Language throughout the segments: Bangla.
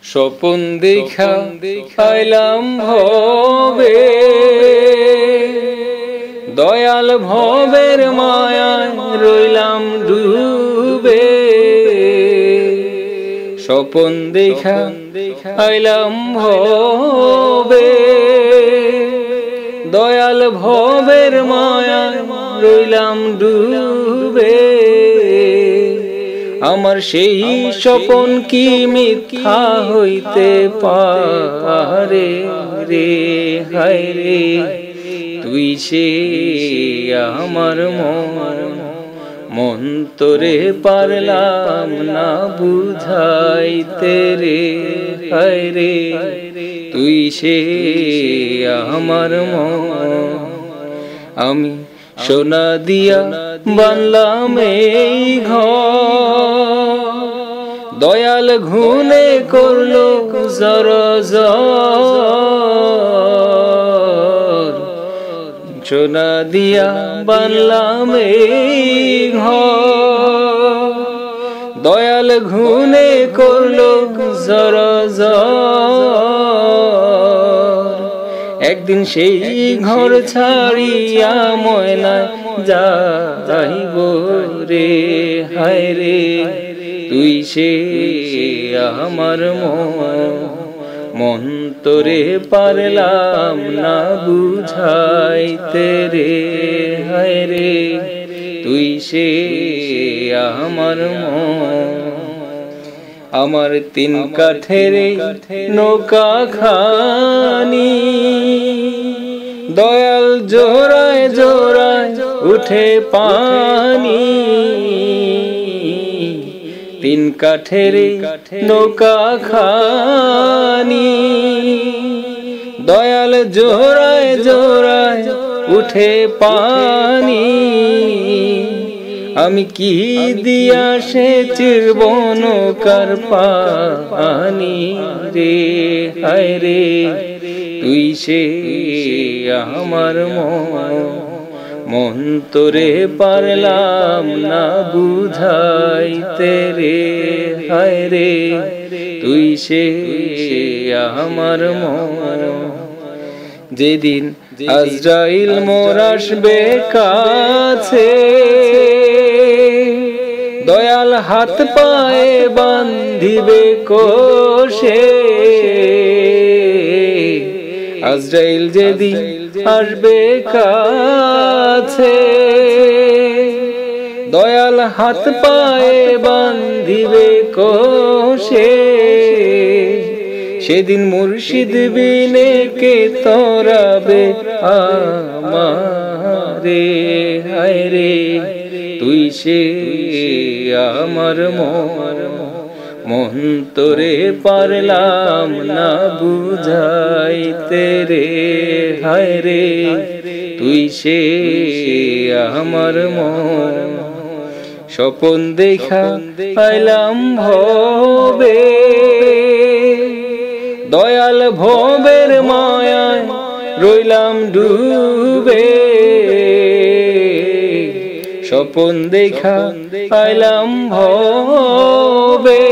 স্বপন দেখা আইলাম ভবে, দয়াল ভবের মায়ায় রইলাম ডুবে। স্বপন দেখা আইলাম ভবে, দয়াল ভবের মায়ায় রইলাম ডুবে। আমার সেই স্বপন কি মিথ্যা হইতে পারে রে, হায় রে তুই সে আমার মন তোরে পারলাম না বুঝাইতে রে, হায় রে তুই সে আমার আমি সোনা দিয়া বানলাম এই ঘর, দয়াল ঘুনে করলো জর জর। সোনা দিয়া বানলাম এই ঘর, দয়াল ঘুনে করলো জর জর। একদিন সেই ঘর ছাড়িয়া ময়নায় যাইব রে, হায় রে তুই সে আমার মন তোরে পারলাম না বুঝাইতে রে, হায় রে তুই সে আমার আমার তিন কাঠের নৌকা খানি, দয়াল জোড়ায় জোড়ায় উঠে পানি। তিন কাঠের নৌকা খানি, দয়াল জোড়ায় জোড়ায় উঠে পানি। আমি কি দিয়া সে চিরব নৌকার পানি রে, হায় রে তুই সে আমার মন তোরে পারলাম না বুঝাইতে রে, হায় রে তুই সে আমার যেদিন আজরাইল মোর আসবে কাছে, দয়াল হাত পায়ে বান্ধিবে কোষে। আজরাইল যেদিন আসবে কাছে, দয়াল হাত পায়ে বান্ধিবে কোষে। সেদিন মুর্শিদ বিনে কে তোরাবে আমারে, হায় রে তুই সে আমার মন তোরে পারলাম না বুঝাইতে রে, হায় রে তুই সে আমার স্বপন দেখা আইলাম ভবে, দয়াল ভবের মায়ায় রইলাম ডুবে। স্বপন দেখা আইলাম ভবে,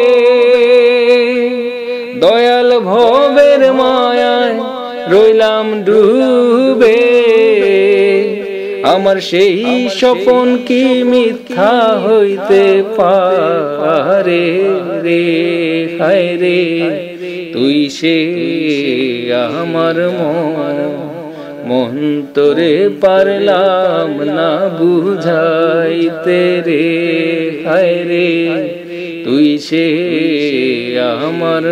দয়াল ভবের মায়ায় রইলাম ডুবে। আমার সেই স্বপন কি মিথ্যা হইতে পারে রে, হায় রে তুই সে আমার মন তোরে পারলাম না বুঝাইতে রে, হায় রে তুই সে আমার